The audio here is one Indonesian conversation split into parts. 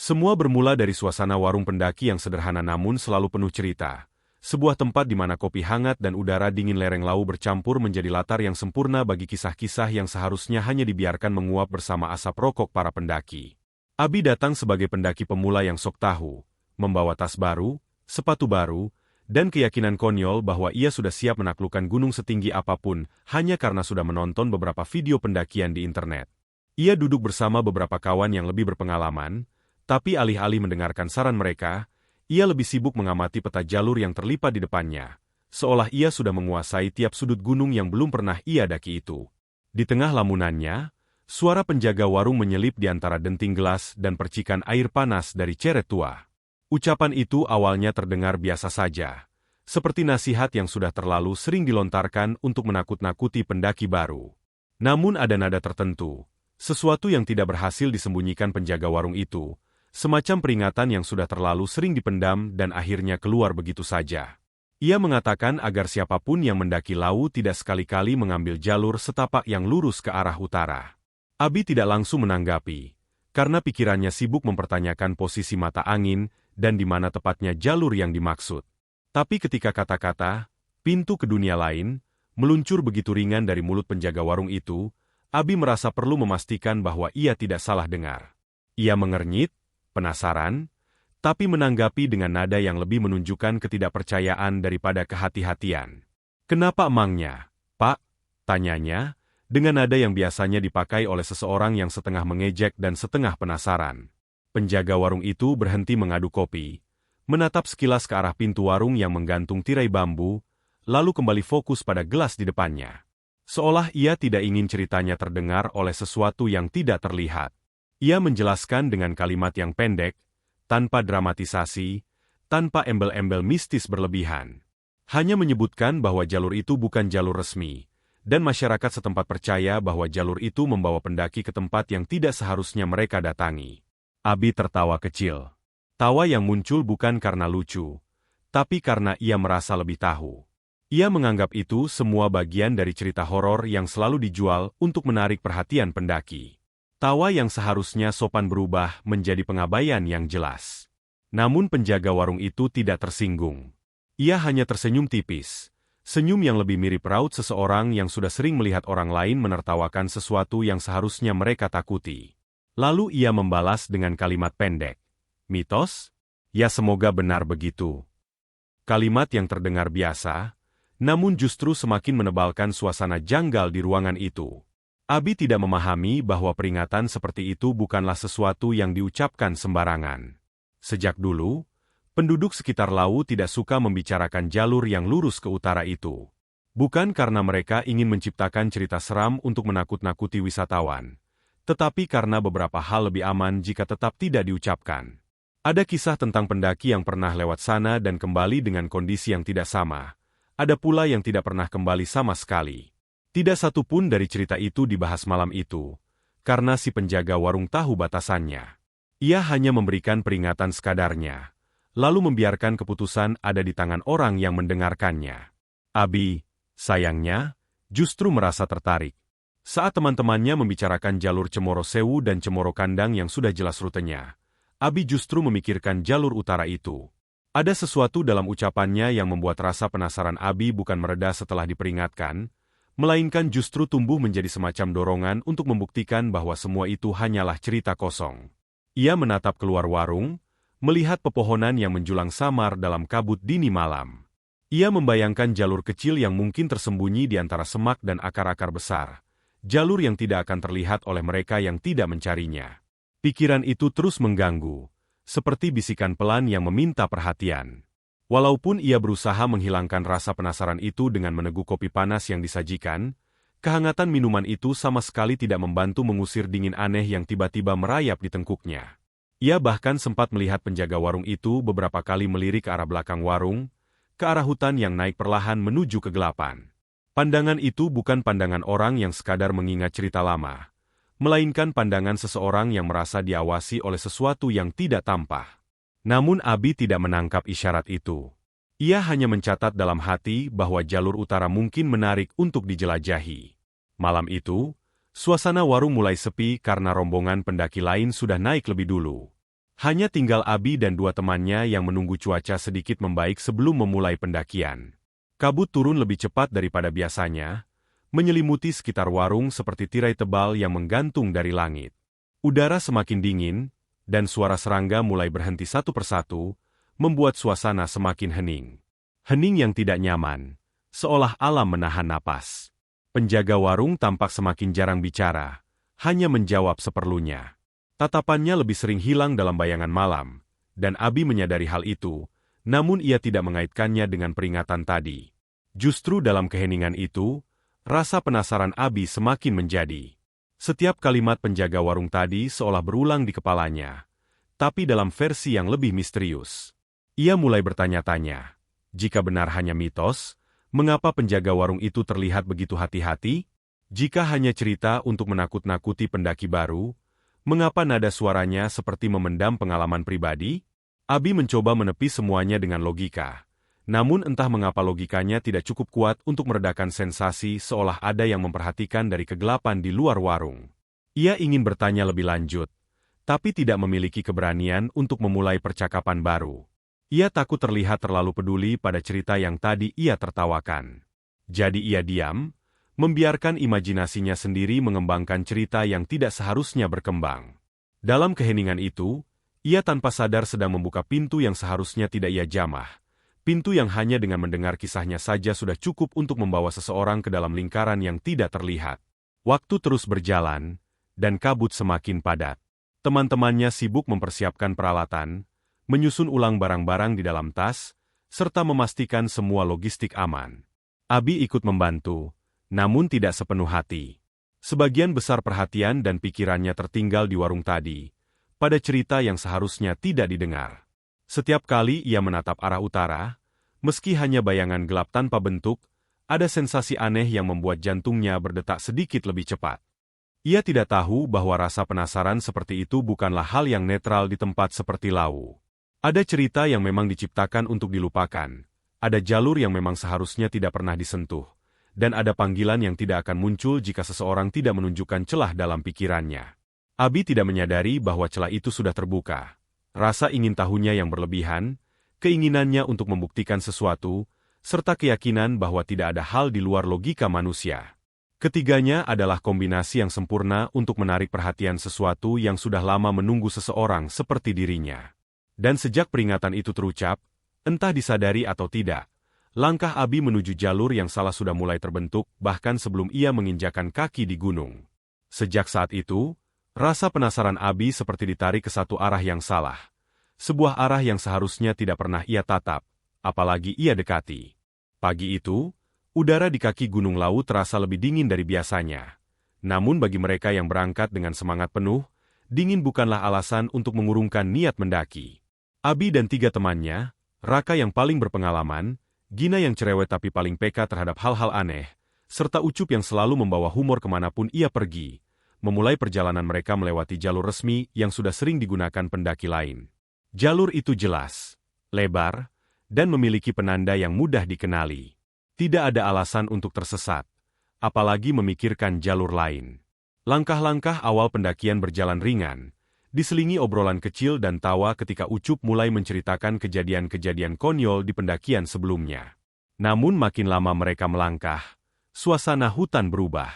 Semua bermula dari suasana warung pendaki yang sederhana namun selalu penuh cerita. Sebuah tempat di mana kopi hangat dan udara dingin lereng Lau bercampur menjadi latar yang sempurna bagi kisah-kisah yang seharusnya hanya dibiarkan menguap bersama asap rokok para pendaki. Abi datang sebagai pendaki pemula yang sok tahu, membawa tas baru, sepatu baru, dan keyakinan konyol bahwa ia sudah siap menaklukkan gunung setinggi apapun hanya karena sudah menonton beberapa video pendakian di internet. Ia duduk bersama beberapa kawan yang lebih berpengalaman, tapi alih-alih mendengarkan saran mereka, ia lebih sibuk mengamati peta jalur yang terlipat di depannya, seolah ia sudah menguasai tiap sudut gunung yang belum pernah ia daki itu. Di tengah lamunannya, suara penjaga warung menyelip di antara denting gelas dan percikan air panas dari ceret tua. Ucapan itu awalnya terdengar biasa saja, seperti nasihat yang sudah terlalu sering dilontarkan untuk menakut-nakuti pendaki baru. Namun ada nada tertentu, sesuatu yang tidak berhasil disembunyikan penjaga warung itu, semacam peringatan yang sudah terlalu sering dipendam dan akhirnya keluar begitu saja. Ia mengatakan agar siapapun yang mendaki Lau tidak sekali-kali mengambil jalur setapak yang lurus ke arah utara. Abi tidak langsung menanggapi, karena pikirannya sibuk mempertanyakan posisi mata angin dan di mana tepatnya jalur yang dimaksud. Tapi ketika kata-kata, pintu ke dunia lain, meluncur begitu ringan dari mulut penjaga warung itu, Abi merasa perlu memastikan bahwa ia tidak salah dengar. Ia mengernyit, penasaran, tapi menanggapi dengan nada yang lebih menunjukkan ketidakpercayaan daripada kehati-hatian. "Kenapa emangnya, Pak?" tanyanya, dengan nada yang biasanya dipakai oleh seseorang yang setengah mengejek dan setengah penasaran. Penjaga warung itu berhenti mengaduk kopi, menatap sekilas ke arah pintu warung yang menggantung tirai bambu, lalu kembali fokus pada gelas di depannya. Seolah ia tidak ingin ceritanya terdengar oleh sesuatu yang tidak terlihat. Ia menjelaskan dengan kalimat yang pendek, tanpa dramatisasi, tanpa embel-embel mistis berlebihan. Hanya menyebutkan bahwa jalur itu bukan jalur resmi, dan masyarakat setempat percaya bahwa jalur itu membawa pendaki ke tempat yang tidak seharusnya mereka datangi. Abi tertawa kecil. Tawa yang muncul bukan karena lucu, tapi karena ia merasa lebih tahu. Ia menganggap itu semua bagian dari cerita horor yang selalu dijual untuk menarik perhatian pendaki. Tawa yang seharusnya sopan berubah menjadi pengabaian yang jelas. Namun penjaga warung itu tidak tersinggung. Ia hanya tersenyum tipis, senyum yang lebih mirip raut seseorang yang sudah sering melihat orang lain menertawakan sesuatu yang seharusnya mereka takuti. Lalu ia membalas dengan kalimat pendek. "Mitos? Ya semoga benar begitu." Kalimat yang terdengar biasa, namun justru semakin menebalkan suasana janggal di ruangan itu. Abi tidak memahami bahwa peringatan seperti itu bukanlah sesuatu yang diucapkan sembarangan. Sejak dulu, penduduk sekitar Lau tidak suka membicarakan jalur yang lurus ke utara itu. Bukan karena mereka ingin menciptakan cerita seram untuk menakut-nakuti wisatawan, tetapi karena beberapa hal lebih aman jika tetap tidak diucapkan. Ada kisah tentang pendaki yang pernah lewat sana dan kembali dengan kondisi yang tidak sama. Ada pula yang tidak pernah kembali sama sekali. Tidak satu pun dari cerita itu dibahas malam itu, karena si penjaga warung tahu batasannya. Ia hanya memberikan peringatan sekadarnya, lalu membiarkan keputusan ada di tangan orang yang mendengarkannya. Abi, sayangnya, justru merasa tertarik. Saat teman-temannya membicarakan jalur Cemoro Sewu dan Cemoro Kandang yang sudah jelas rutenya, Abi justru memikirkan jalur utara itu. Ada sesuatu dalam ucapannya yang membuat rasa penasaran Abi bukan mereda setelah diperingatkan, melainkan justru tumbuh menjadi semacam dorongan untuk membuktikan bahwa semua itu hanyalah cerita kosong. Ia menatap keluar warung, melihat pepohonan yang menjulang samar dalam kabut dini malam. Ia membayangkan jalur kecil yang mungkin tersembunyi di antara semak dan akar-akar besar. Jalur yang tidak akan terlihat oleh mereka yang tidak mencarinya. Pikiran itu terus mengganggu, seperti bisikan pelan yang meminta perhatian. Walaupun ia berusaha menghilangkan rasa penasaran itu dengan meneguk kopi panas yang disajikan, kehangatan minuman itu sama sekali tidak membantu mengusir dingin aneh yang tiba-tiba merayap di tengkuknya. Ia bahkan sempat melihat penjaga warung itu beberapa kali melirik ke arah belakang warung, ke arah hutan yang naik perlahan menuju kegelapan. Pandangan itu bukan pandangan orang yang sekadar mengingat cerita lama, melainkan pandangan seseorang yang merasa diawasi oleh sesuatu yang tidak tampak. Namun Abi tidak menangkap isyarat itu. Ia hanya mencatat dalam hati bahwa jalur utara mungkin menarik untuk dijelajahi. Malam itu, suasana warung mulai sepi karena rombongan pendaki lain sudah naik lebih dulu. Hanya tinggal Abi dan dua temannya yang menunggu cuaca sedikit membaik sebelum memulai pendakian. Kabut turun lebih cepat daripada biasanya, menyelimuti sekitar warung seperti tirai tebal yang menggantung dari langit. Udara semakin dingin, dan suara serangga mulai berhenti satu persatu, membuat suasana semakin hening. Hening yang tidak nyaman, seolah alam menahan napas. Penjaga warung tampak semakin jarang bicara, hanya menjawab seperlunya. Tatapannya lebih sering hilang dalam bayangan malam, dan Abi menyadari hal itu, namun ia tidak mengaitkannya dengan peringatan tadi. Justru dalam keheningan itu, rasa penasaran Abi semakin menjadi. Setiap kalimat penjaga warung tadi seolah berulang di kepalanya, tapi dalam versi yang lebih misterius. Ia mulai bertanya-tanya, jika benar hanya mitos, mengapa penjaga warung itu terlihat begitu hati-hati? Jika hanya cerita untuk menakut-nakuti pendaki baru, mengapa nada suaranya seperti memendam pengalaman pribadi? Abi mencoba menepi semuanya dengan logika. Namun entah mengapa logikanya tidak cukup kuat untuk meredakan sensasi seolah ada yang memperhatikan dari kegelapan di luar warung. Ia ingin bertanya lebih lanjut, tapi tidak memiliki keberanian untuk memulai percakapan baru. Ia takut terlihat terlalu peduli pada cerita yang tadi ia tertawakan. Jadi ia diam, membiarkan imajinasinya sendiri mengembangkan cerita yang tidak seharusnya berkembang. Dalam keheningan itu, ia tanpa sadar sedang membuka pintu yang seharusnya tidak ia jamah. Pintu yang hanya dengan mendengar kisahnya saja sudah cukup untuk membawa seseorang ke dalam lingkaran yang tidak terlihat. Waktu terus berjalan, dan kabut semakin padat. Teman-temannya sibuk mempersiapkan peralatan, menyusun ulang barang-barang di dalam tas, serta memastikan semua logistik aman. Abi ikut membantu, namun tidak sepenuh hati. Sebagian besar perhatian dan pikirannya tertinggal di warung tadi, pada cerita yang seharusnya tidak didengar. Setiap kali ia menatap arah utara, meski hanya bayangan gelap tanpa bentuk, ada sensasi aneh yang membuat jantungnya berdetak sedikit lebih cepat. Ia tidak tahu bahwa rasa penasaran seperti itu bukanlah hal yang netral di tempat seperti Lau. Ada cerita yang memang diciptakan untuk dilupakan, ada jalur yang memang seharusnya tidak pernah disentuh, dan ada panggilan yang tidak akan muncul jika seseorang tidak menunjukkan celah dalam pikirannya. Abi tidak menyadari bahwa celah itu sudah terbuka. Rasa ingin tahunya yang berlebihan, keinginannya untuk membuktikan sesuatu, serta keyakinan bahwa tidak ada hal di luar logika manusia. Ketiganya adalah kombinasi yang sempurna untuk menarik perhatian sesuatu yang sudah lama menunggu seseorang seperti dirinya. Dan sejak peringatan itu terucap, entah disadari atau tidak, langkah Abi menuju jalur yang salah sudah mulai terbentuk bahkan sebelum ia menginjakan kaki di gunung. Sejak saat itu, rasa penasaran Abi seperti ditarik ke satu arah yang salah. Sebuah arah yang seharusnya tidak pernah ia tatap, apalagi ia dekati. Pagi itu, udara di kaki Gunung Lau terasa lebih dingin dari biasanya. Namun bagi mereka yang berangkat dengan semangat penuh, dingin bukanlah alasan untuk mengurungkan niat mendaki. Abi dan tiga temannya, Raka yang paling berpengalaman, Gina yang cerewet tapi paling peka terhadap hal-hal aneh, serta Ucup yang selalu membawa humor kemanapun ia pergi, memulai perjalanan mereka melewati jalur resmi yang sudah sering digunakan pendaki lain. Jalur itu jelas, lebar, dan memiliki penanda yang mudah dikenali. Tidak ada alasan untuk tersesat, apalagi memikirkan jalur lain. Langkah-langkah awal pendakian berjalan ringan, diselingi obrolan kecil dan tawa ketika Ucup mulai menceritakan kejadian-kejadian konyol di pendakian sebelumnya. Namun makin lama mereka melangkah, suasana hutan berubah.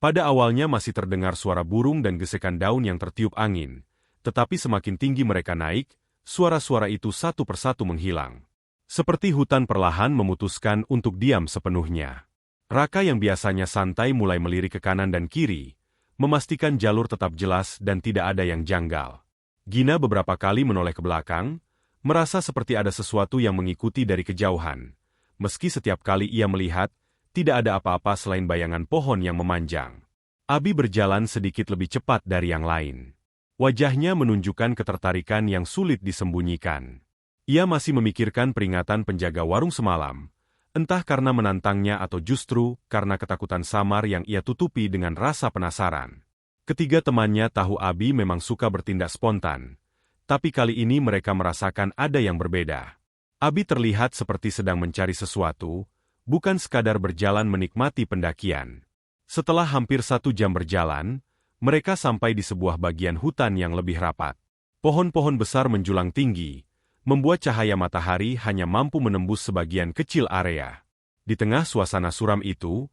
Pada awalnya masih terdengar suara burung dan gesekan daun yang tertiup angin, tetapi semakin tinggi mereka naik, suara-suara itu satu persatu menghilang. Seperti hutan perlahan memutuskan untuk diam sepenuhnya. Raka yang biasanya santai mulai melirik ke kanan dan kiri, memastikan jalur tetap jelas dan tidak ada yang janggal. Gina beberapa kali menoleh ke belakang, merasa seperti ada sesuatu yang mengikuti dari kejauhan. Meski setiap kali ia melihat, tidak ada apa-apa selain bayangan pohon yang memanjang. Abi berjalan sedikit lebih cepat dari yang lain. Wajahnya menunjukkan ketertarikan yang sulit disembunyikan. Ia masih memikirkan peringatan penjaga warung semalam, entah karena menantangnya atau justru karena ketakutan samar yang ia tutupi dengan rasa penasaran. Ketiga temannya tahu Abi memang suka bertindak spontan, tapi kali ini mereka merasakan ada yang berbeda. Abi terlihat seperti sedang mencari sesuatu, bukan sekadar berjalan menikmati pendakian. Setelah hampir 1 jam berjalan, mereka sampai di sebuah bagian hutan yang lebih rapat. Pohon-pohon besar menjulang tinggi, membuat cahaya matahari hanya mampu menembus sebagian kecil area. Di tengah suasana suram itu,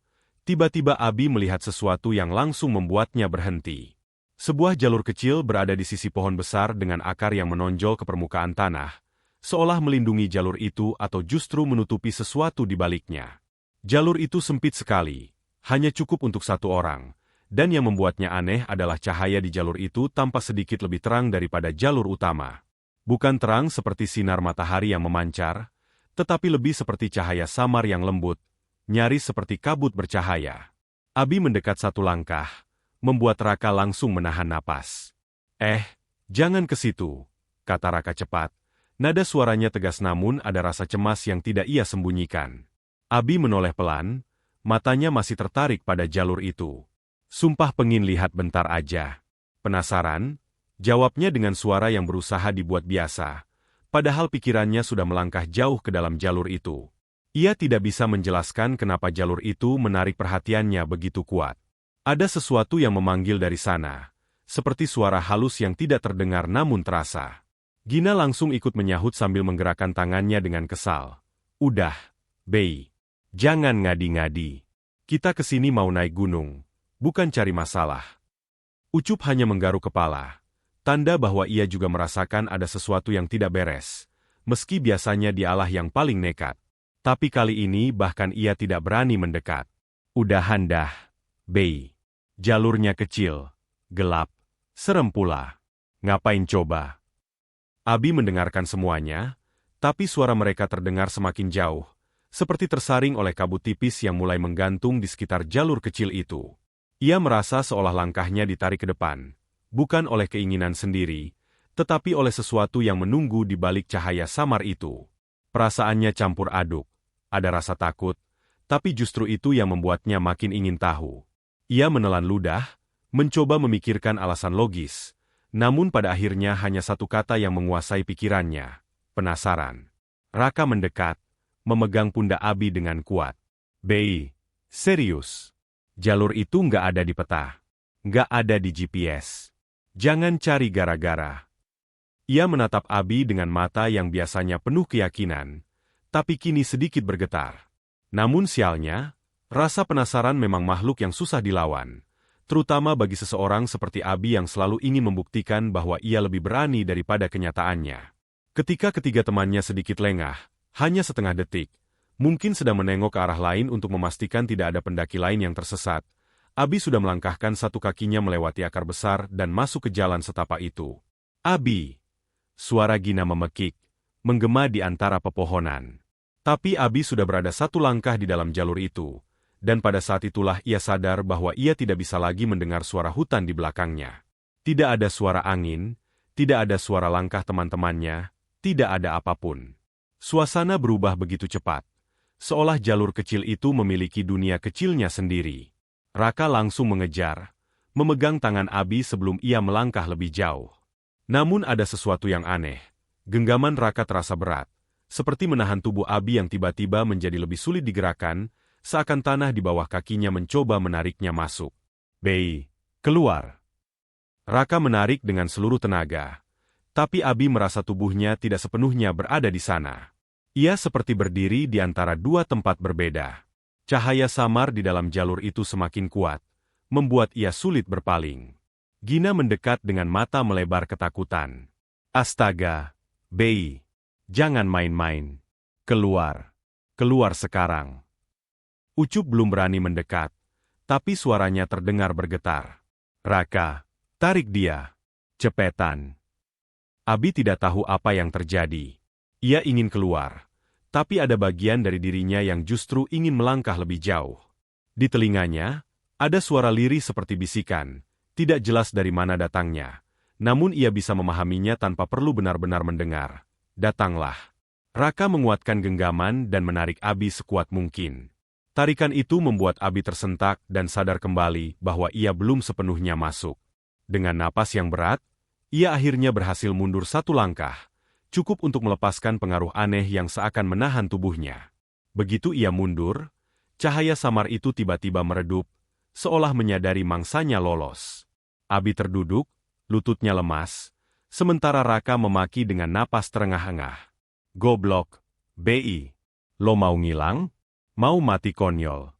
tiba-tiba Abi melihat sesuatu yang langsung membuatnya berhenti. Sebuah jalur kecil berada di sisi pohon besar dengan akar yang menonjol ke permukaan tanah, seolah melindungi jalur itu atau justru menutupi sesuatu di baliknya. Jalur itu sempit sekali, hanya cukup untuk satu orang, dan yang membuatnya aneh adalah cahaya di jalur itu tampak sedikit lebih terang daripada jalur utama. Bukan terang seperti sinar matahari yang memancar, tetapi lebih seperti cahaya samar yang lembut, nyaris seperti kabut bercahaya. Abi mendekat satu langkah, membuat Raka langsung menahan napas. Jangan ke situ, kata Raka cepat. Nada suaranya tegas namun ada rasa cemas yang tidak ia sembunyikan. Abi menoleh pelan, matanya masih tertarik pada jalur itu. Sumpah pengin lihat bentar aja. Penasaran? Jawabnya dengan suara yang berusaha dibuat biasa, padahal pikirannya sudah melangkah jauh ke dalam jalur itu. Ia tidak bisa menjelaskan kenapa jalur itu menarik perhatiannya begitu kuat. Ada sesuatu yang memanggil dari sana, seperti suara halus yang tidak terdengar namun terasa. Gina langsung ikut menyahut sambil menggerakkan tangannya dengan kesal. Udah, Bei. Jangan ngadi-ngadi. Kita kesini mau naik gunung, bukan cari masalah. Ucup hanya menggaruk kepala, tanda bahwa ia juga merasakan ada sesuatu yang tidak beres, meski biasanya dialah yang paling nekat. Tapi kali ini bahkan ia tidak berani mendekat. Udahan dah, Bei. Jalurnya kecil, gelap, serem pula. Ngapain coba? Abi mendengarkan semuanya, tapi suara mereka terdengar semakin jauh, seperti tersaring oleh kabut tipis yang mulai menggantung di sekitar jalur kecil itu. Ia merasa seolah langkahnya ditarik ke depan, bukan oleh keinginan sendiri, tetapi oleh sesuatu yang menunggu di balik cahaya samar itu. Perasaannya campur aduk, ada rasa takut, tapi justru itu yang membuatnya makin ingin tahu. Ia menelan ludah, mencoba memikirkan alasan logis, namun pada akhirnya hanya satu kata yang menguasai pikirannya, penasaran. Raka mendekat, memegang pundak Abi dengan kuat. Bei, serius. Jalur itu nggak ada di peta. Nggak ada di GPS. Jangan cari gara-gara. Ia menatap Abi dengan mata yang biasanya penuh keyakinan, tapi kini sedikit bergetar. Namun sialnya, rasa penasaran memang makhluk yang susah dilawan, terutama bagi seseorang seperti Abi yang selalu ingin membuktikan bahwa ia lebih berani daripada kenyataannya. Ketika ketiga temannya sedikit lengah, hanya setengah detik, mungkin sedang menengok ke arah lain untuk memastikan tidak ada pendaki lain yang tersesat, Abi sudah melangkahkan satu kakinya melewati akar besar dan masuk ke jalan setapak itu. Abi! Suara Gina memekik, menggema di antara pepohonan. Tapi Abi sudah berada satu langkah di dalam jalur itu, dan pada saat itulah ia sadar bahwa ia tidak bisa lagi mendengar suara hutan di belakangnya. Tidak ada suara angin, tidak ada suara langkah teman-temannya, tidak ada apapun. Suasana berubah begitu cepat, seolah jalur kecil itu memiliki dunia kecilnya sendiri. Raka langsung mengejar, memegang tangan Abi sebelum ia melangkah lebih jauh. Namun ada sesuatu yang aneh. Genggaman Raka terasa berat, seperti menahan tubuh Abi yang tiba-tiba menjadi lebih sulit digerakkan, seakan tanah di bawah kakinya mencoba menariknya masuk. Bei, keluar. Raka menarik dengan seluruh tenaga, tapi Abi merasa tubuhnya tidak sepenuhnya berada di sana. Ia seperti berdiri di antara dua tempat berbeda. Cahaya samar di dalam jalur itu semakin kuat, membuat ia sulit berpaling. Gina mendekat dengan mata melebar ketakutan. Astaga, Bei, jangan main-main. Keluar. Keluar sekarang. Ucup belum berani mendekat, tapi suaranya terdengar bergetar. Raka, tarik dia. Cepetan. Abi tidak tahu apa yang terjadi. Ia ingin keluar, tapi ada bagian dari dirinya yang justru ingin melangkah lebih jauh. Di telinganya, ada suara lirih seperti bisikan, tidak jelas dari mana datangnya. Namun ia bisa memahaminya tanpa perlu benar-benar mendengar. Datanglah. Raka menguatkan genggaman dan menarik Abi sekuat mungkin. Tarikan itu membuat Abi tersentak dan sadar kembali bahwa ia belum sepenuhnya masuk. Dengan napas yang berat, ia akhirnya berhasil mundur satu langkah, cukup untuk melepaskan pengaruh aneh yang seakan menahan tubuhnya. Begitu ia mundur, cahaya samar itu tiba-tiba meredup, seolah menyadari mangsanya lolos. Abi terduduk, lututnya lemas, Sementara Raka memaki dengan napas terengah-engah. Goblok, BI. Lo mau ngilang? Mau mati konyol?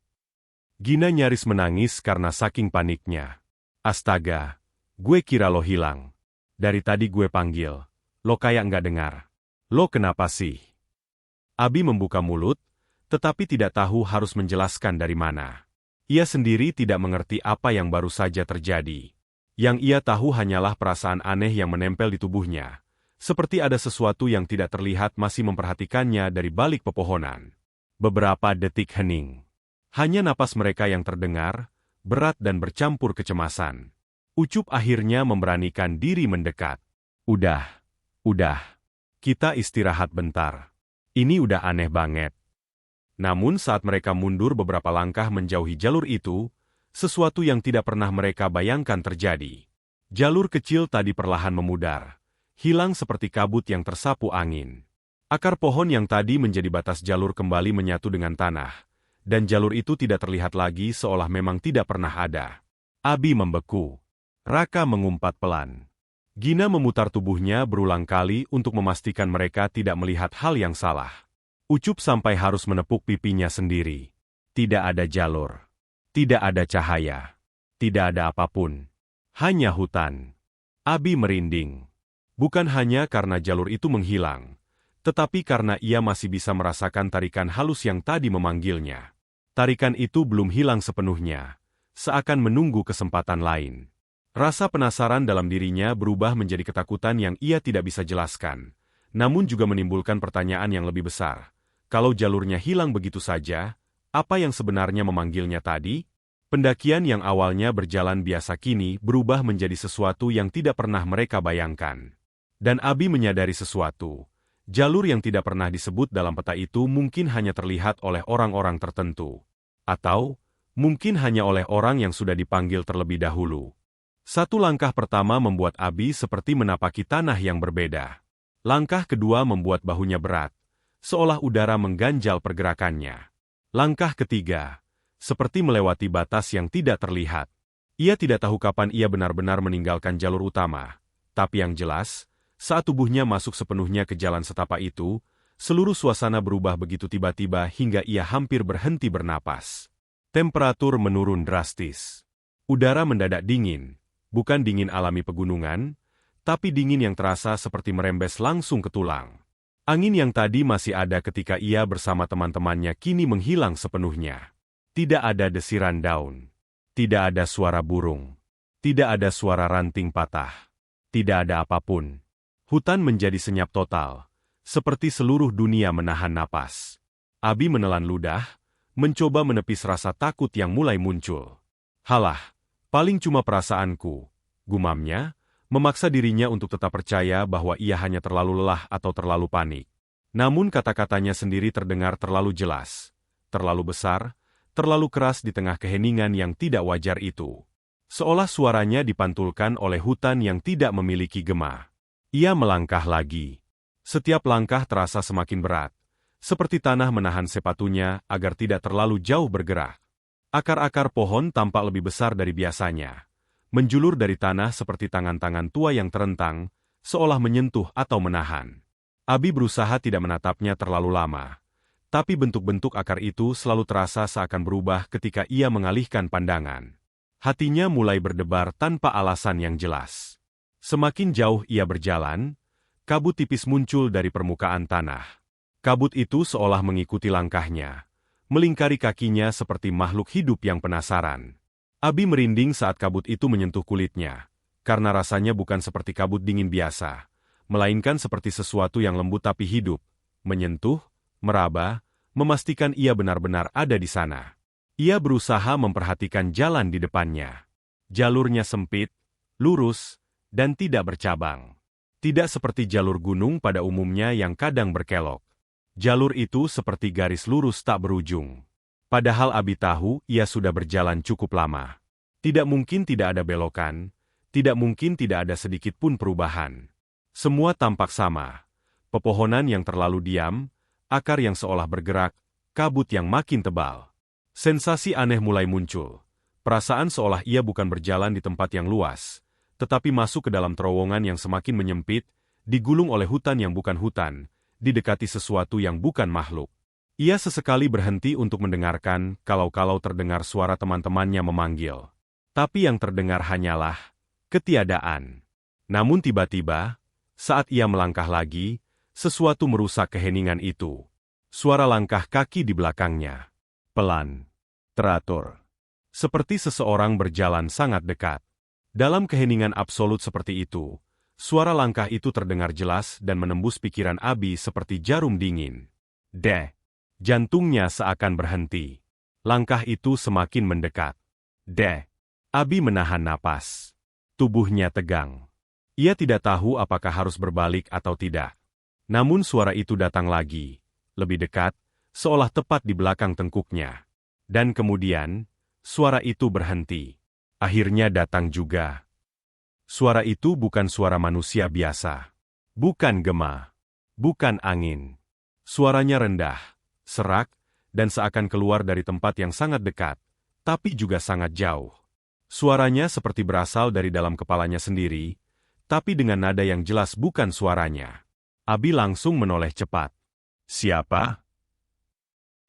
Gina nyaris menangis karena saking paniknya. Astaga, gue kira lo hilang. Dari tadi gue panggil, lo kayak nggak dengar. Lo kenapa sih? Abi membuka mulut, tetapi tidak tahu harus menjelaskan dari mana. Ia sendiri tidak mengerti apa yang baru saja terjadi. Yang ia tahu hanyalah perasaan aneh yang menempel di tubuhnya. Seperti ada sesuatu yang tidak terlihat masih memperhatikannya dari balik pepohonan. Beberapa detik hening. Hanya napas mereka yang terdengar, berat dan bercampur kecemasan. Ucup akhirnya memberanikan diri mendekat. Udah. Kita istirahat bentar. Ini udah aneh banget. Namun saat mereka mundur beberapa langkah menjauhi jalur itu, sesuatu yang tidak pernah mereka bayangkan terjadi. Jalur kecil tadi perlahan memudar, hilang seperti kabut yang tersapu angin. Akar pohon yang tadi menjadi batas jalur kembali menyatu dengan tanah, dan jalur itu tidak terlihat lagi seolah memang tidak pernah ada. Abi membeku. Raka mengumpat pelan. Gina memutar tubuhnya berulang kali untuk memastikan mereka tidak melihat hal yang salah. Ucup sampai harus menepuk pipinya sendiri. Tidak ada jalur. Tidak ada cahaya. Tidak ada apapun. Hanya hutan. Abi merinding. Bukan hanya karena jalur itu menghilang, tetapi karena ia masih bisa merasakan tarikan halus yang tadi memanggilnya. Tarikan itu belum hilang sepenuhnya, seakan menunggu kesempatan lain. Rasa penasaran dalam dirinya berubah menjadi ketakutan yang ia tidak bisa jelaskan, namun juga menimbulkan pertanyaan yang lebih besar. Kalau jalurnya hilang begitu saja, apa yang sebenarnya memanggilnya tadi? Pendakian yang awalnya berjalan biasa kini berubah menjadi sesuatu yang tidak pernah mereka bayangkan. Dan Abi menyadari sesuatu. Jalur yang tidak pernah disebut dalam peta itu mungkin hanya terlihat oleh orang-orang tertentu. Atau, mungkin hanya oleh orang yang sudah dipanggil terlebih dahulu. Satu langkah pertama membuat Abi seperti menapaki tanah yang berbeda. Langkah kedua membuat bahunya berat, seolah udara mengganjal pergerakannya. Langkah ketiga, seperti melewati batas yang tidak terlihat. Ia tidak tahu kapan ia benar-benar meninggalkan jalur utama, tapi yang jelas, saat tubuhnya masuk sepenuhnya ke jalan setapak itu, seluruh suasana berubah begitu tiba-tiba hingga ia hampir berhenti bernapas. Temperatur menurun drastis. Udara mendadak dingin, bukan dingin alami pegunungan, tapi dingin yang terasa seperti merembes langsung ke tulang. Angin yang tadi masih ada ketika ia bersama teman-temannya kini menghilang sepenuhnya. Tidak ada desiran daun. Tidak ada suara burung. Tidak ada suara ranting patah. Tidak ada apapun. Hutan menjadi senyap total, seperti seluruh dunia menahan napas. Abi menelan ludah, mencoba menepis rasa takut yang mulai muncul. Halah, paling cuma perasaanku, gumamnya, memaksa dirinya untuk tetap percaya bahwa ia hanya terlalu lelah atau terlalu panik. Namun kata-katanya sendiri terdengar terlalu jelas, terlalu besar, terlalu keras di tengah keheningan yang tidak wajar itu. Seolah suaranya dipantulkan oleh hutan yang tidak memiliki gema. Ia melangkah lagi. Setiap langkah terasa semakin berat, seperti tanah menahan sepatunya agar tidak terlalu jauh bergerak. Akar-akar pohon tampak lebih besar dari biasanya, menjulur dari tanah seperti tangan-tangan tua yang terentang, seolah menyentuh atau menahan. Abi berusaha tidak menatapnya terlalu lama, tapi bentuk-bentuk akar itu selalu terasa seakan berubah ketika ia mengalihkan pandangan. Hatinya mulai berdebar tanpa alasan yang jelas. Semakin jauh ia berjalan, kabut tipis muncul dari permukaan tanah. Kabut itu seolah mengikuti langkahnya, melingkari kakinya seperti makhluk hidup yang penasaran. Abi merinding saat kabut itu menyentuh kulitnya, karena rasanya bukan seperti kabut dingin biasa, melainkan seperti sesuatu yang lembut tapi hidup, menyentuh, meraba, memastikan ia benar-benar ada di sana. Ia berusaha memperhatikan jalan di depannya. Jalurnya sempit, lurus, dan tidak bercabang. Tidak seperti jalur gunung pada umumnya yang kadang berkelok. Jalur itu seperti garis lurus tak berujung. Padahal Abi tahu ia sudah berjalan cukup lama. Tidak mungkin tidak ada belokan, tidak mungkin tidak ada sedikit pun perubahan. Semua tampak sama. Pepohonan yang terlalu diam, akar yang seolah bergerak, kabut yang makin tebal. Sensasi aneh mulai muncul. Perasaan seolah ia bukan berjalan di tempat yang luas, tetapi masuk ke dalam terowongan yang semakin menyempit, digulung oleh hutan yang bukan hutan, didekati sesuatu yang bukan makhluk. Ia sesekali berhenti untuk mendengarkan kalau-kalau terdengar suara teman-temannya memanggil. Tapi yang terdengar hanyalah ketiadaan. Namun tiba-tiba, saat ia melangkah lagi, sesuatu merusak keheningan itu. Suara langkah kaki di belakangnya. Pelan. Teratur. Seperti seseorang berjalan sangat dekat. Dalam keheningan absolut seperti itu, suara langkah itu terdengar jelas dan menembus pikiran Abi seperti jarum dingin. Deh. Jantungnya seakan berhenti. Langkah itu semakin mendekat. Deh. Abi menahan napas. Tubuhnya tegang. Ia tidak tahu apakah harus berbalik atau tidak. Namun suara itu datang lagi. Lebih dekat, seolah tepat di belakang tengkuknya. Dan kemudian, suara itu berhenti. Akhirnya datang juga. Suara itu bukan suara manusia biasa. Bukan gema. Bukan angin. Suaranya rendah, serak, dan seakan keluar dari tempat yang sangat dekat, tapi juga sangat jauh. Suaranya seperti berasal dari dalam kepalanya sendiri, tapi dengan nada yang jelas bukan suaranya. Abi langsung menoleh cepat. Siapa?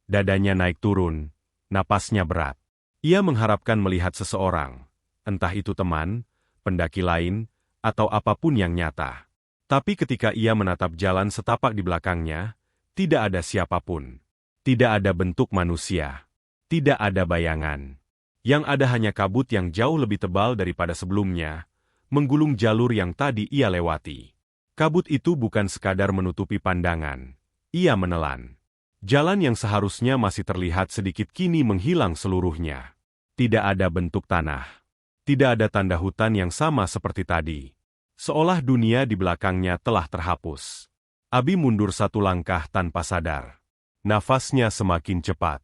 Dadanya naik turun, napasnya berat. Ia mengharapkan melihat seseorang, entah itu teman, pendaki lain, atau apapun yang nyata. Tapi ketika ia menatap jalan setapak di belakangnya, tidak ada siapapun. Tidak ada bentuk manusia. Tidak ada bayangan. Yang ada hanya kabut yang jauh lebih tebal daripada sebelumnya, menggulung jalur yang tadi ia lewati. Kabut itu bukan sekadar menutupi pandangan. Ia menelan. Jalan yang seharusnya masih terlihat sedikit kini menghilang seluruhnya. Tidak ada bentuk tanah. Tidak ada tanda hutan yang sama seperti tadi. Seolah dunia di belakangnya telah terhapus. Abi mundur satu langkah tanpa sadar. Nafasnya semakin cepat.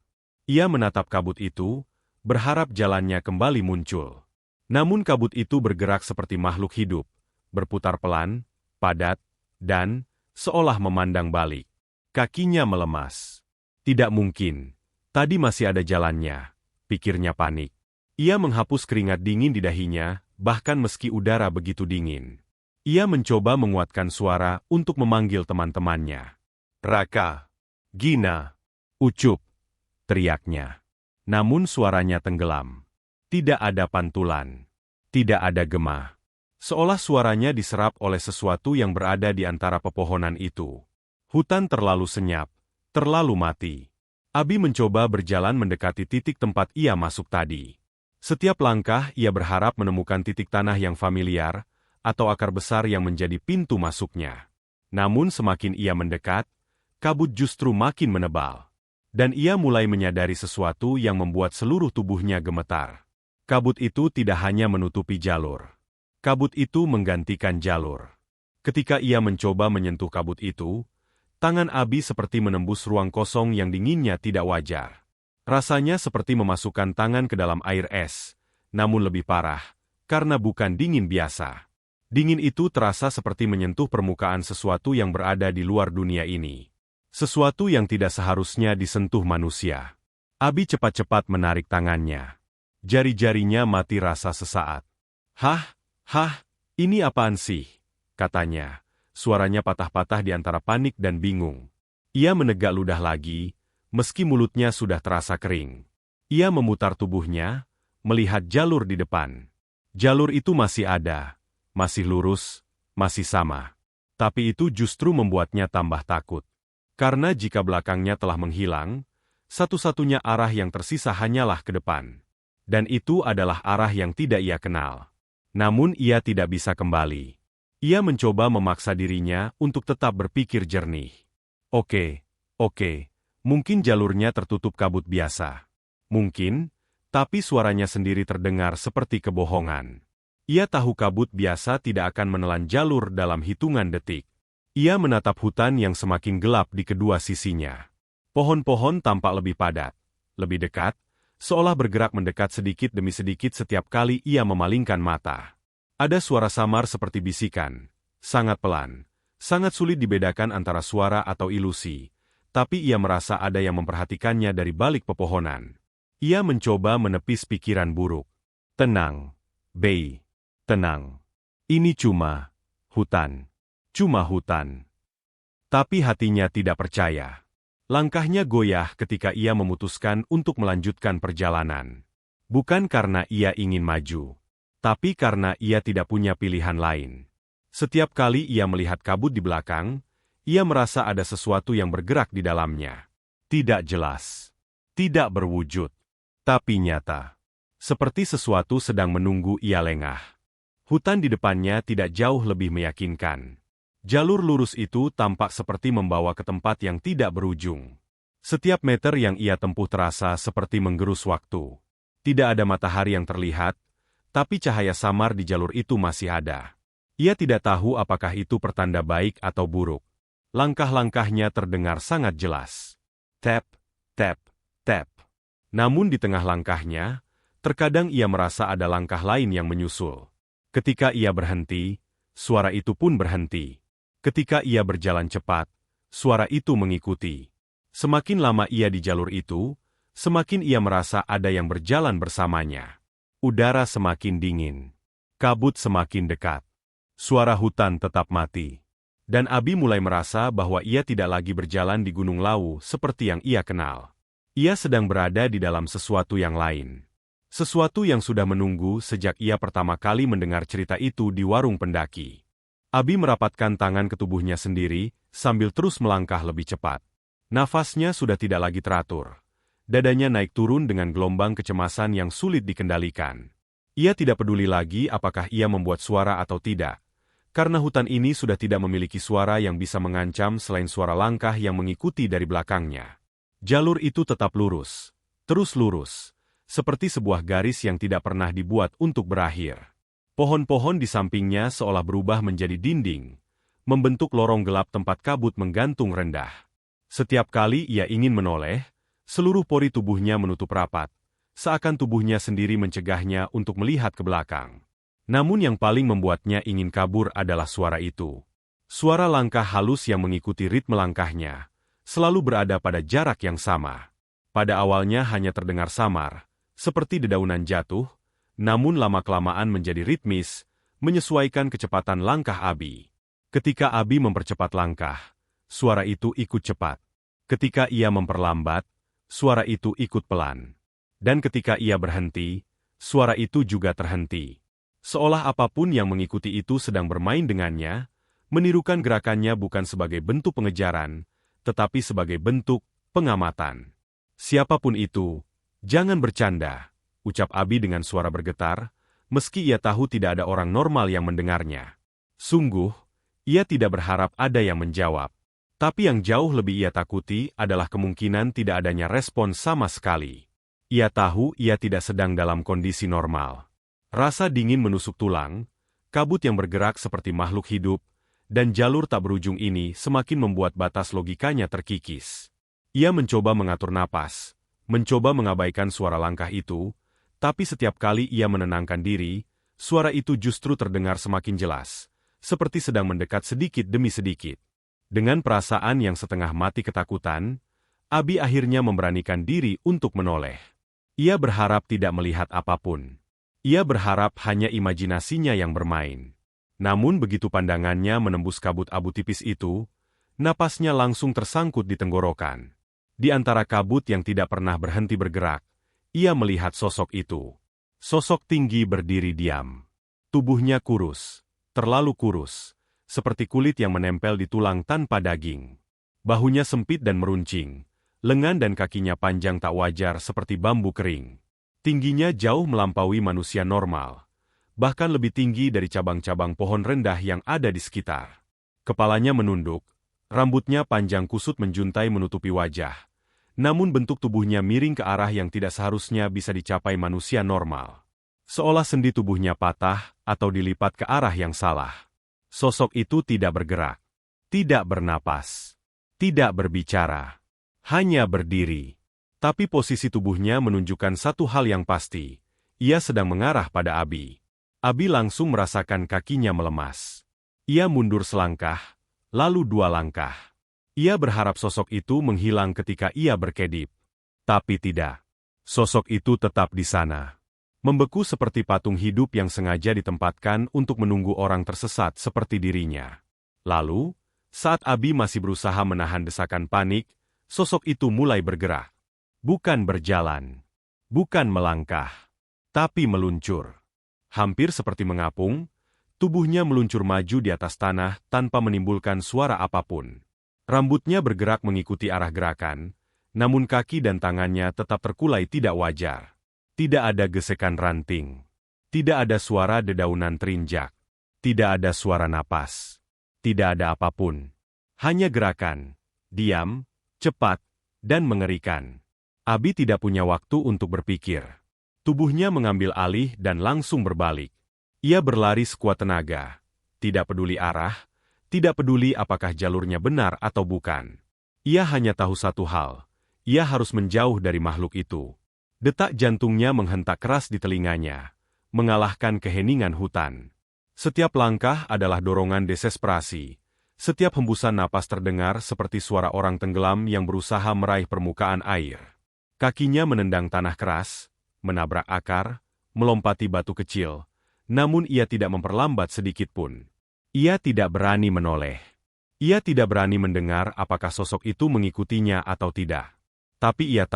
Ia menatap kabut itu, berharap jalannya kembali muncul. Namun kabut itu bergerak seperti makhluk hidup, berputar pelan, padat, dan seolah memandang balik. Kakinya melemas. Tidak mungkin. Tadi masih ada jalannya, pikirnya panik. Ia menghapus keringat dingin di dahinya, bahkan meski udara begitu dingin. Ia mencoba menguatkan suara untuk memanggil teman-temannya. Raka, Gina, Ucup, teriaknya. Namun suaranya tenggelam. Tidak ada pantulan. Tidak ada gema. Seolah suaranya diserap oleh sesuatu yang berada di antara pepohonan itu. Hutan terlalu senyap, terlalu mati. Abi mencoba berjalan mendekati titik tempat ia masuk tadi. Setiap langkah ia berharap menemukan titik tanah yang familiar, atau akar besar yang menjadi pintu masuknya. Namun semakin ia mendekat, kabut justru makin menebal. Dan ia mulai menyadari sesuatu yang membuat seluruh tubuhnya gemetar. Kabut itu tidak hanya menutupi jalur. Kabut itu menggantikan jalur. Ketika ia mencoba menyentuh kabut itu, tangan Abi seperti menembus ruang kosong yang dinginnya tidak wajar. Rasanya seperti memasukkan tangan ke dalam air es, namun lebih parah, karena bukan dingin biasa. Dingin itu terasa seperti menyentuh permukaan sesuatu yang berada di luar dunia ini. Sesuatu yang tidak seharusnya disentuh manusia. Abi cepat-cepat menarik tangannya. Jari-jarinya mati rasa sesaat. Hah, ini apaan sih? Katanya. Suaranya patah-patah di antara panik dan bingung. Ia menegak ludah lagi, meski mulutnya sudah terasa kering. Ia memutar tubuhnya, melihat jalur di depan. Jalur itu masih ada, masih lurus, masih sama. Tapi itu justru membuatnya tambah takut. Karena jika belakangnya telah menghilang, satu-satunya arah yang tersisa hanyalah ke depan. Dan itu adalah arah yang tidak ia kenal. Namun ia tidak bisa kembali. Ia mencoba memaksa dirinya untuk tetap berpikir jernih. Oke, mungkin jalurnya tertutup kabut biasa. Mungkin, tapi suaranya sendiri terdengar seperti kebohongan. Ia tahu kabut biasa tidak akan menelan jalur dalam hitungan detik. Ia menatap hutan yang semakin gelap di kedua sisinya. Pohon-pohon tampak lebih padat, lebih dekat, seolah bergerak mendekat sedikit demi sedikit setiap kali ia memalingkan mata. Ada suara samar seperti bisikan, sangat pelan, sangat sulit dibedakan antara suara atau ilusi, tapi ia merasa ada yang memperhatikannya dari balik pepohonan. Ia mencoba menepis pikiran buruk. Tenang, Bei, tenang. Ini cuma hutan. Cuma hutan. Tapi hatinya tidak percaya. Langkahnya goyah ketika ia memutuskan untuk melanjutkan perjalanan. Bukan karena ia ingin maju, tapi karena ia tidak punya pilihan lain. Setiap kali ia melihat kabut di belakang, ia merasa ada sesuatu yang bergerak di dalamnya. Tidak jelas. Tidak berwujud. Tapi nyata. Seperti sesuatu sedang menunggu ia lengah. Hutan di depannya tidak jauh lebih meyakinkan. Jalur lurus itu tampak seperti membawa ke tempat yang tidak berujung. Setiap meter yang ia tempuh terasa seperti menggerus waktu. Tidak ada matahari yang terlihat, tapi cahaya samar di jalur itu masih ada. Ia tidak tahu apakah itu pertanda baik atau buruk. Langkah-langkahnya terdengar sangat jelas. Tap, tap, tap. Namun di tengah langkahnya, terkadang ia merasa ada langkah lain yang menyusul. Ketika ia berhenti, suara itu pun berhenti. Ketika ia berjalan cepat, suara itu mengikuti. Semakin lama ia di jalur itu, semakin ia merasa ada yang berjalan bersamanya. Udara semakin dingin. Kabut semakin dekat. Suara hutan tetap mati. Dan Abi mulai merasa bahwa ia tidak lagi berjalan di Gunung Lawu seperti yang ia kenal. Ia sedang berada di dalam sesuatu yang lain. Sesuatu yang sudah menunggu sejak ia pertama kali mendengar cerita itu di warung pendaki. Abi merapatkan tangan ke tubuhnya sendiri, sambil terus melangkah lebih cepat. Nafasnya sudah tidak lagi teratur. Dadanya naik turun dengan gelombang kecemasan yang sulit dikendalikan. Ia tidak peduli lagi apakah ia membuat suara atau tidak, karena hutan ini sudah tidak memiliki suara yang bisa mengancam selain suara langkah yang mengikuti dari belakangnya. Jalur itu tetap lurus, terus lurus. Seperti sebuah garis yang tidak pernah dibuat untuk berakhir. Pohon-pohon di sampingnya seolah berubah menjadi dinding, membentuk lorong gelap tempat kabut menggantung rendah. Setiap kali ia ingin menoleh, seluruh pori tubuhnya menutup rapat, seakan tubuhnya sendiri mencegahnya untuk melihat ke belakang. Namun yang paling membuatnya ingin kabur adalah suara itu. Suara langkah halus yang mengikuti ritme langkahnya, selalu berada pada jarak yang sama. Pada awalnya hanya terdengar samar, seperti dedaunan jatuh, namun lama-kelamaan menjadi ritmis, menyesuaikan kecepatan langkah Abi. Ketika Abi mempercepat langkah, suara itu ikut cepat. Ketika ia memperlambat, suara itu ikut pelan. Dan ketika ia berhenti, suara itu juga terhenti. Seolah apapun yang mengikuti itu sedang bermain dengannya, menirukan gerakannya bukan sebagai bentuk pengejaran, tetapi sebagai bentuk pengamatan. Siapapun itu, jangan bercanda, ucap Abi dengan suara bergetar, meski ia tahu tidak ada orang normal yang mendengarnya. Sungguh, ia tidak berharap ada yang menjawab. Tapi yang jauh lebih ia takuti adalah kemungkinan tidak adanya respon sama sekali. Ia tahu ia tidak sedang dalam kondisi normal. Rasa dingin menusuk tulang, kabut yang bergerak seperti makhluk hidup, dan jalur tak berujung ini semakin membuat batas logikanya terkikis. Ia mencoba mengatur napas, mencoba mengabaikan suara langkah itu, tapi setiap kali ia menenangkan diri, suara itu justru terdengar semakin jelas, seperti sedang mendekat sedikit demi sedikit. Dengan perasaan yang setengah mati ketakutan, Abi akhirnya memberanikan diri untuk menoleh. Ia berharap tidak melihat apapun. Ia berharap hanya imajinasinya yang bermain. Namun begitu pandangannya menembus kabut abu tipis itu, napasnya langsung tersangkut di tenggorokan. Di antara kabut yang tidak pernah berhenti bergerak, ia melihat sosok itu. Sosok tinggi berdiri diam. Tubuhnya kurus, terlalu kurus, seperti kulit yang menempel di tulang tanpa daging. Bahunya sempit dan meruncing, lengan dan kakinya panjang tak wajar seperti bambu kering. Tingginya jauh melampaui manusia normal, bahkan lebih tinggi dari cabang-cabang pohon rendah yang ada di sekitar. Kepalanya menunduk, rambutnya panjang kusut menjuntai menutupi wajah, namun bentuk tubuhnya miring ke arah yang tidak seharusnya bisa dicapai manusia normal. Seolah sendi tubuhnya patah atau dilipat ke arah yang salah. Sosok itu tidak bergerak, tidak bernapas, tidak berbicara, hanya berdiri. Tapi posisi tubuhnya menunjukkan satu hal yang pasti, ia sedang mengarah pada Abi. Abi langsung merasakan kakinya melemas. Ia mundur selangkah, lalu 2 langkah. Ia berharap sosok itu menghilang ketika ia berkedip. Tapi tidak. Sosok itu tetap di sana. Membeku seperti patung hidup yang sengaja ditempatkan untuk menunggu orang tersesat seperti dirinya. Lalu, saat Abi masih berusaha menahan desakan panik, sosok itu mulai bergerak. Bukan berjalan, bukan melangkah, tapi meluncur. Hampir seperti mengapung, tubuhnya meluncur maju di atas tanah tanpa menimbulkan suara apapun. Rambutnya bergerak mengikuti arah gerakan, namun kaki dan tangannya tetap terkulai tidak wajar. Tidak ada gesekan ranting. Tidak ada suara dedaunan terinjak. Tidak ada suara napas. Tidak ada apapun. Hanya gerakan, diam, cepat, dan mengerikan. Abi tidak punya waktu untuk berpikir. Tubuhnya mengambil alih dan langsung berbalik. Ia berlari sekuat tenaga. Tidak peduli arah, tidak peduli apakah jalurnya benar atau bukan. Ia hanya tahu satu hal. Ia harus menjauh dari makhluk itu. Detak jantungnya menghentak keras di telinganya, mengalahkan keheningan hutan. Setiap langkah adalah dorongan desesperasi. Setiap hembusan napas terdengar seperti suara orang tenggelam yang berusaha meraih permukaan air. Kakinya menendang tanah keras, menabrak akar, melompati batu kecil, namun ia tidak memperlambat sedikit pun. Ia tidak berani menoleh. Ia tidak berani mendengar apakah sosok itu mengikutinya atau tidak. Tapi ia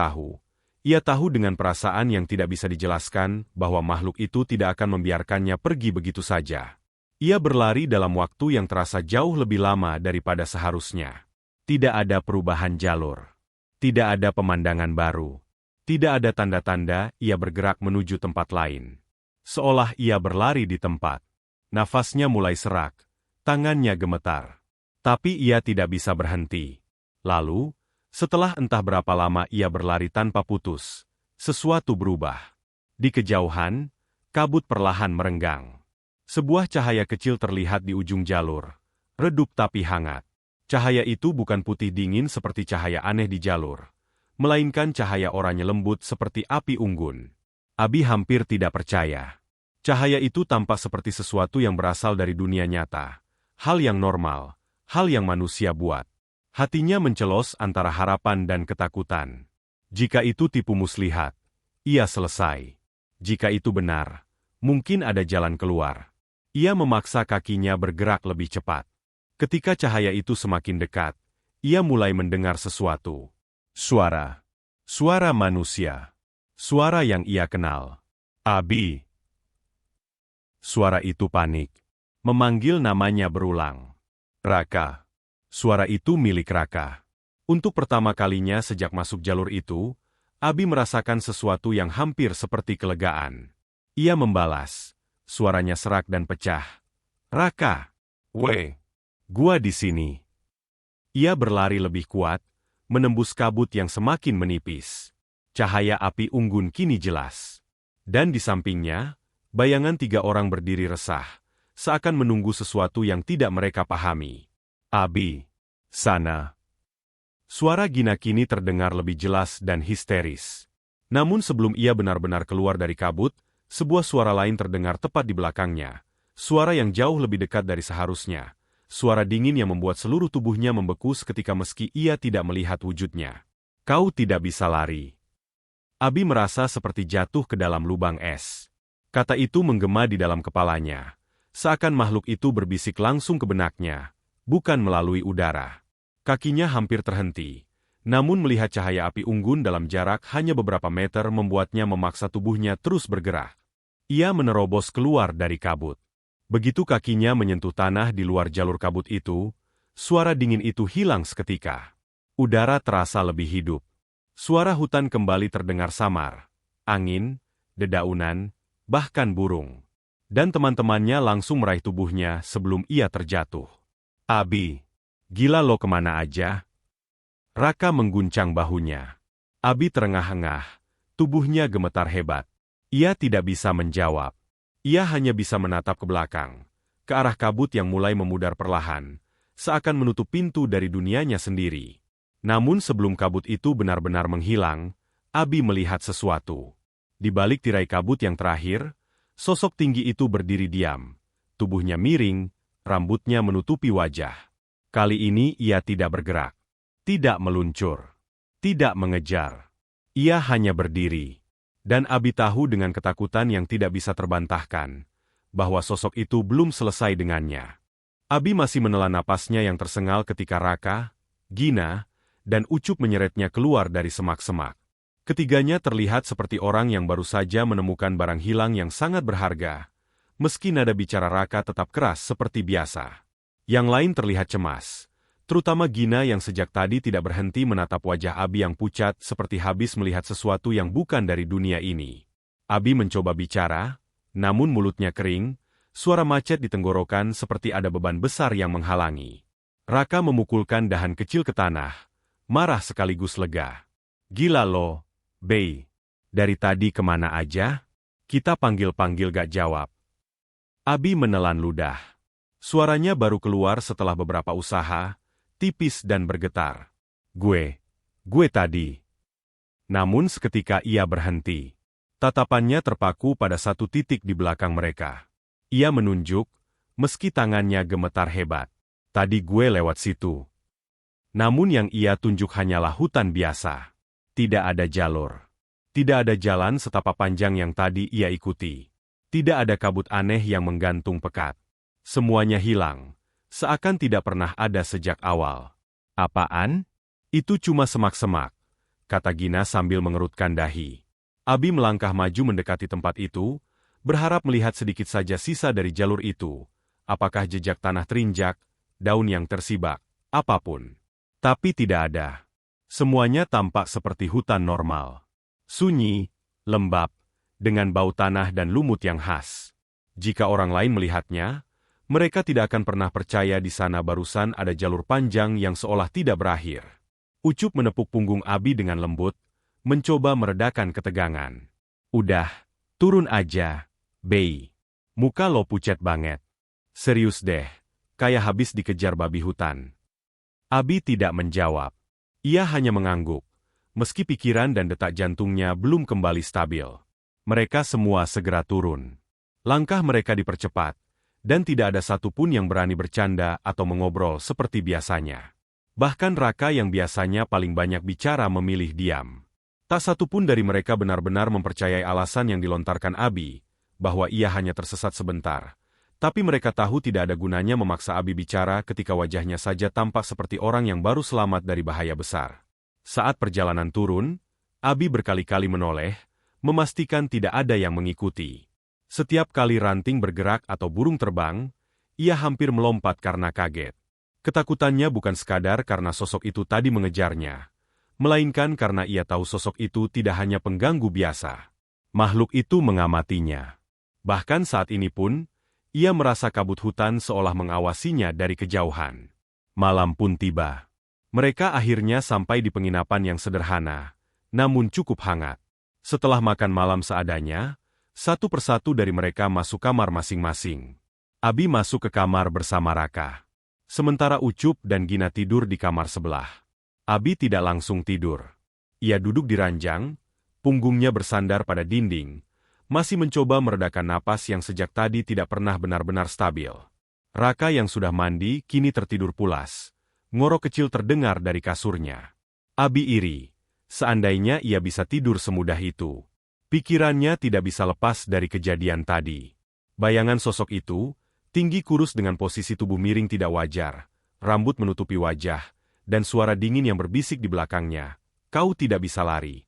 tahu dengan perasaan yang tidak bisa dijelaskan bahwa makhluk itu tidak akan membiarkannya pergi begitu saja. Ia berlari dalam waktu yang terasa jauh lebih lama daripada seharusnya. Tidak ada perubahan jalur. Tidak ada pemandangan baru. Tidak ada tanda-tanda ia bergerak menuju tempat lain. Seolah ia berlari di tempat. Nafasnya mulai serak, tangannya gemetar. Tapi ia tidak bisa berhenti. Lalu, setelah entah berapa lama ia berlari tanpa putus, sesuatu berubah. Di kejauhan, kabut perlahan merenggang. Sebuah cahaya kecil terlihat di ujung jalur, redup tapi hangat. Cahaya itu bukan putih dingin seperti cahaya aneh di jalur, melainkan cahaya oranye lembut seperti api unggun. Abi hampir tidak percaya. Cahaya itu tampak seperti sesuatu yang berasal dari dunia nyata, hal yang normal, hal yang manusia buat. Hatinya mencelos antara harapan dan ketakutan. Jika itu tipu muslihat, ia selesai. Jika itu benar, mungkin ada jalan keluar. Ia memaksa kakinya bergerak lebih cepat. Ketika cahaya itu semakin dekat, ia mulai mendengar sesuatu. Suara. Suara manusia. Suara yang ia kenal. Abi. Suara itu panik. Memanggil namanya berulang. Raka. Suara itu milik Raka. Untuk pertama kalinya sejak masuk jalur itu, Abi merasakan sesuatu yang hampir seperti kelegaan. Ia membalas. Suaranya serak dan pecah. Raka. Gua di sini. Ia berlari lebih kuat, menembus kabut yang semakin menipis. Cahaya api unggun kini jelas. Dan di sampingnya, bayangan 3 orang berdiri resah, seakan menunggu sesuatu yang tidak mereka pahami. Abi, sana. Suara Gina kini terdengar lebih jelas dan histeris. Namun sebelum ia benar-benar keluar dari kabut, sebuah suara lain terdengar tepat di belakangnya. Suara yang jauh lebih dekat dari seharusnya. Suara dingin yang membuat seluruh tubuhnya membeku seketika meski ia tidak melihat wujudnya. Kau tidak bisa lari. Abi merasa seperti jatuh ke dalam lubang es. Kata itu menggema di dalam kepalanya. Seakan makhluk itu berbisik langsung ke benaknya. Bukan melalui udara. Kakinya hampir terhenti. Namun melihat cahaya api unggun dalam jarak hanya beberapa meter membuatnya memaksa tubuhnya terus bergerak. Ia menerobos keluar dari kabut. Begitu kakinya menyentuh tanah di luar jalur kabut itu, suara dingin itu hilang seketika. Udara terasa lebih hidup. Suara hutan kembali terdengar samar. Angin, dedaunan, bahkan burung. Dan teman-temannya langsung meraih tubuhnya sebelum ia terjatuh. Abi, gila lo kemana aja? Raka mengguncang bahunya. Abi terengah-engah, tubuhnya gemetar hebat. Ia tidak bisa menjawab. Ia hanya bisa menatap ke belakang, ke arah kabut yang mulai memudar perlahan, seakan menutup pintu dari dunianya sendiri. Namun sebelum kabut itu benar-benar menghilang, Abi melihat sesuatu. Di balik tirai kabut yang terakhir, sosok tinggi itu berdiri diam. Tubuhnya miring, rambutnya menutupi wajah. Kali ini ia tidak bergerak, tidak meluncur, tidak mengejar. Ia hanya berdiri. Dan Abi tahu dengan ketakutan yang tidak bisa terbantahkan, bahwa sosok itu belum selesai dengannya. Abi masih menelan napasnya yang tersengal ketika Raka, Gina, dan Ucup menyeretnya keluar dari semak-semak. Ketiganya terlihat seperti orang yang baru saja menemukan barang hilang yang sangat berharga, meski nada bicara Raka tetap keras seperti biasa. Yang lain terlihat cemas, terutama Gina yang sejak tadi tidak berhenti menatap wajah Abi yang pucat seperti habis melihat sesuatu yang bukan dari dunia ini. Abi mencoba bicara, namun mulutnya kering, suara macet di tenggorokan seperti ada beban besar yang menghalangi. Raka memukulkan dahan kecil ke tanah, marah sekaligus lega. Gila lo, Bei. Dari tadi kemana aja? Kita panggil-panggil gak jawab. Abi menelan ludah. Suaranya baru keluar setelah beberapa usaha, tipis dan bergetar. Gue tadi. Namun seketika ia berhenti. Tatapannya terpaku pada satu titik di belakang mereka. Ia menunjuk, meski tangannya gemetar hebat. Tadi gue lewat situ. Namun yang ia tunjuk hanyalah hutan biasa. Tidak ada jalur. Tidak ada jalan setapak panjang yang tadi ia ikuti. Tidak ada kabut aneh yang menggantung pekat. Semuanya hilang, seakan tidak pernah ada sejak awal. Apaan? Itu cuma semak-semak, kata Gina sambil mengerutkan dahi. Abi melangkah maju mendekati tempat itu, berharap melihat sedikit saja sisa dari jalur itu. Apakah jejak tanah terinjak, daun yang tersibak, apapun. Tapi tidak ada. Semuanya tampak seperti hutan normal. Sunyi, lembab, dengan bau tanah dan lumut yang khas. Jika orang lain melihatnya, mereka tidak akan pernah percaya di sana barusan ada jalur panjang yang seolah tidak berakhir. Ucup menepuk punggung Abi dengan lembut, mencoba meredakan ketegangan. Udah, turun aja, Bei. Muka lo pucat banget. Serius deh, kayak habis dikejar babi hutan. Abi tidak menjawab. Ia hanya mengangguk, meski pikiran dan detak jantungnya belum kembali stabil. Mereka semua segera turun. Langkah mereka dipercepat, dan tidak ada satupun yang berani bercanda atau mengobrol seperti biasanya. Bahkan Raka yang biasanya paling banyak bicara memilih diam. Tak satupun dari mereka benar-benar mempercayai alasan yang dilontarkan Abi, bahwa ia hanya tersesat sebentar. Tapi mereka tahu tidak ada gunanya memaksa Abi bicara ketika wajahnya saja tampak seperti orang yang baru selamat dari bahaya besar. Saat perjalanan turun, Abi berkali-kali menoleh, memastikan tidak ada yang mengikuti. Setiap kali ranting bergerak atau burung terbang, ia hampir melompat karena kaget. Ketakutannya bukan sekadar karena sosok itu tadi mengejarnya, melainkan karena ia tahu sosok itu tidak hanya pengganggu biasa. Makhluk itu mengamatinya. Bahkan saat ini pun, ia merasa kabut hutan seolah mengawasinya dari kejauhan. Malam pun tiba. Mereka akhirnya sampai di penginapan yang sederhana, namun cukup hangat. Setelah makan malam seadanya, satu persatu dari mereka masuk kamar masing-masing. Abi masuk ke kamar bersama Raka. Sementara Ucup dan Gina tidur di kamar sebelah. Abi tidak langsung tidur. Ia duduk di ranjang, punggungnya bersandar pada dinding, masih mencoba meredakan napas yang sejak tadi tidak pernah benar-benar stabil. Raka yang sudah mandi kini tertidur pulas. Ngorok kecil terdengar dari kasurnya. Abi iri. Seandainya ia bisa tidur semudah itu. Pikirannya tidak bisa lepas dari kejadian tadi. Bayangan sosok itu, tinggi kurus dengan posisi tubuh miring tidak wajar, rambut menutupi wajah, dan suara dingin yang berbisik di belakangnya, kau tidak bisa lari.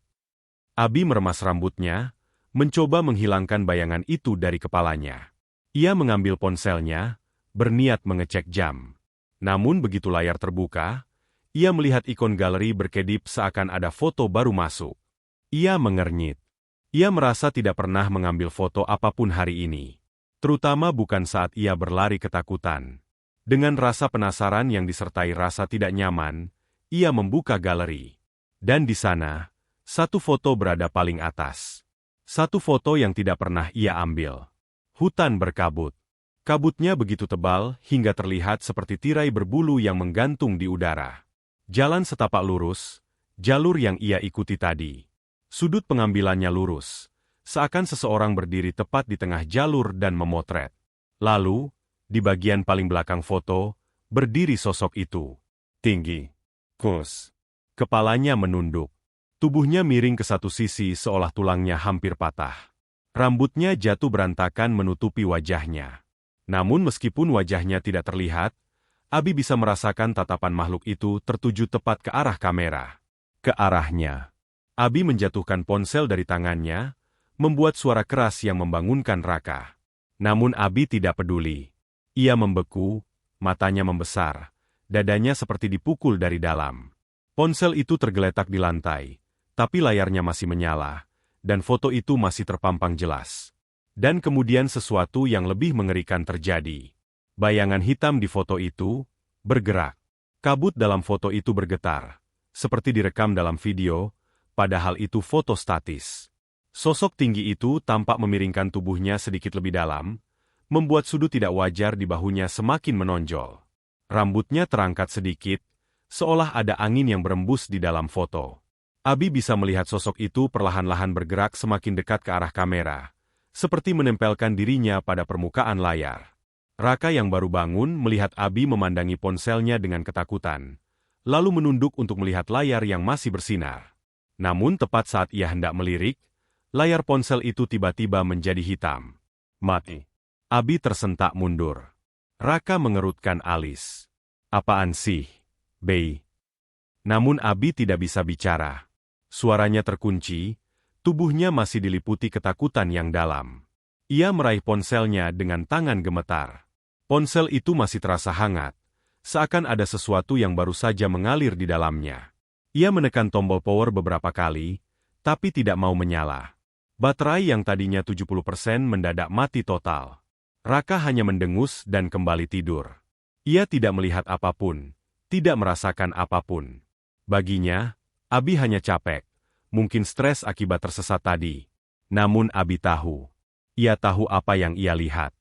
Abi meremas rambutnya, mencoba menghilangkan bayangan itu dari kepalanya. Ia mengambil ponselnya, berniat mengecek jam. Namun begitu layar terbuka, ia melihat ikon galeri berkedip seakan ada foto baru masuk. Ia mengernyit. Ia merasa tidak pernah mengambil foto apapun hari ini. Terutama bukan saat ia berlari ketakutan. Dengan rasa penasaran yang disertai rasa tidak nyaman, ia membuka galeri. Dan di sana, satu foto berada paling atas. Satu foto yang tidak pernah ia ambil. Hutan berkabut. Kabutnya begitu tebal hingga terlihat seperti tirai berbulu yang menggantung di udara. Jalan setapak lurus, jalur yang ia ikuti tadi. Sudut pengambilannya lurus, seakan seseorang berdiri tepat di tengah jalur dan memotret. Lalu, di bagian paling belakang foto, berdiri sosok itu. Tinggi, kurus. Kepalanya menunduk. Tubuhnya miring ke satu sisi seolah tulangnya hampir patah. Rambutnya jatuh berantakan menutupi wajahnya. Namun meskipun wajahnya tidak terlihat, Abi bisa merasakan tatapan makhluk itu tertuju tepat ke arah kamera. Ke arahnya. Abi menjatuhkan ponsel dari tangannya, membuat suara keras yang membangunkan Raka. Namun Abi tidak peduli. Ia membeku, matanya membesar, dadanya seperti dipukul dari dalam. Ponsel itu tergeletak di lantai, tapi layarnya masih menyala, dan foto itu masih terpampang jelas. Dan kemudian sesuatu yang lebih mengerikan terjadi. Bayangan hitam di foto itu bergerak. Kabut dalam foto itu bergetar, seperti direkam dalam video, padahal itu foto statis. Sosok tinggi itu tampak memiringkan tubuhnya sedikit lebih dalam, membuat sudut tidak wajar di bahunya semakin menonjol. Rambutnya terangkat sedikit, seolah ada angin yang berembus di dalam foto. Abi bisa melihat sosok itu perlahan-lahan bergerak semakin dekat ke arah kamera, seperti menempelkan dirinya pada permukaan layar. Raka yang baru bangun melihat Abi memandangi ponselnya dengan ketakutan, lalu menunduk untuk melihat layar yang masih bersinar. Namun tepat saat ia hendak melirik, layar ponsel itu tiba-tiba menjadi hitam. Mati. Abi tersentak mundur. Raka mengerutkan alis. Apaan sih, Bei? Namun Abi tidak bisa bicara. Suaranya terkunci, tubuhnya masih diliputi ketakutan yang dalam. Ia meraih ponselnya dengan tangan gemetar. Ponsel itu masih terasa hangat, seakan ada sesuatu yang baru saja mengalir di dalamnya. Ia menekan tombol power beberapa kali, tapi tidak mau menyala. Baterai yang tadinya 70% mendadak mati total. Raka hanya mendengus dan kembali tidur. Ia tidak melihat apapun, tidak merasakan apapun. Baginya, Abi hanya capek, mungkin stres akibat tersesat tadi. Namun Abi tahu. Ia tahu apa yang ia lihat.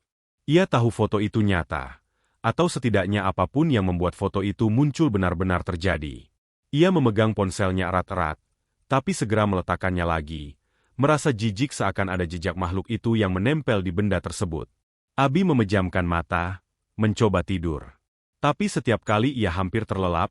Ia tahu foto itu nyata, atau setidaknya apapun yang membuat foto itu muncul benar-benar terjadi. Ia memegang ponselnya erat-erat, tapi segera meletakkannya lagi, merasa jijik seakan ada jejak makhluk itu yang menempel di benda tersebut. Abi memejamkan mata, mencoba tidur. Tapi setiap kali ia hampir terlelap,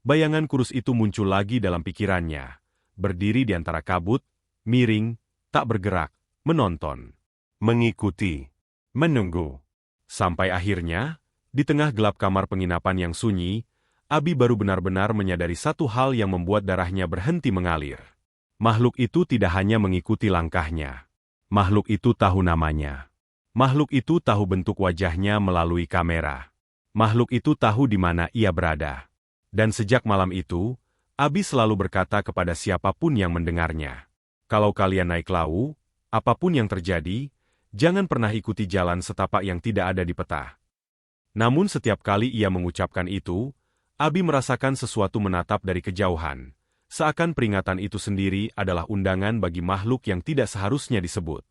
bayangan kurus itu muncul lagi dalam pikirannya, berdiri di antara kabut, miring, tak bergerak, menonton, mengikuti, menunggu. Sampai akhirnya, di tengah gelap kamar penginapan yang sunyi, Abi baru benar-benar menyadari satu hal yang membuat darahnya berhenti mengalir. Makhluk itu tidak hanya mengikuti langkahnya. Makhluk itu tahu namanya. Makhluk itu tahu bentuk wajahnya melalui kamera. Makhluk itu tahu di mana ia berada. Dan sejak malam itu, Abi selalu berkata kepada siapapun yang mendengarnya, "Kalau kalian naik lau, apapun yang terjadi, jangan pernah ikuti jalan setapak yang tidak ada di peta." Namun setiap kali ia mengucapkan itu, Abi merasakan sesuatu menatap dari kejauhan, seakan peringatan itu sendiri adalah undangan bagi makhluk yang tidak seharusnya disebut.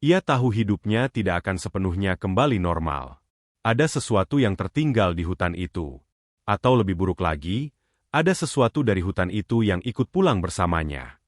Ia tahu hidupnya tidak akan sepenuhnya kembali normal. Ada sesuatu yang tertinggal di hutan itu. Atau lebih buruk lagi, ada sesuatu dari hutan itu yang ikut pulang bersamanya.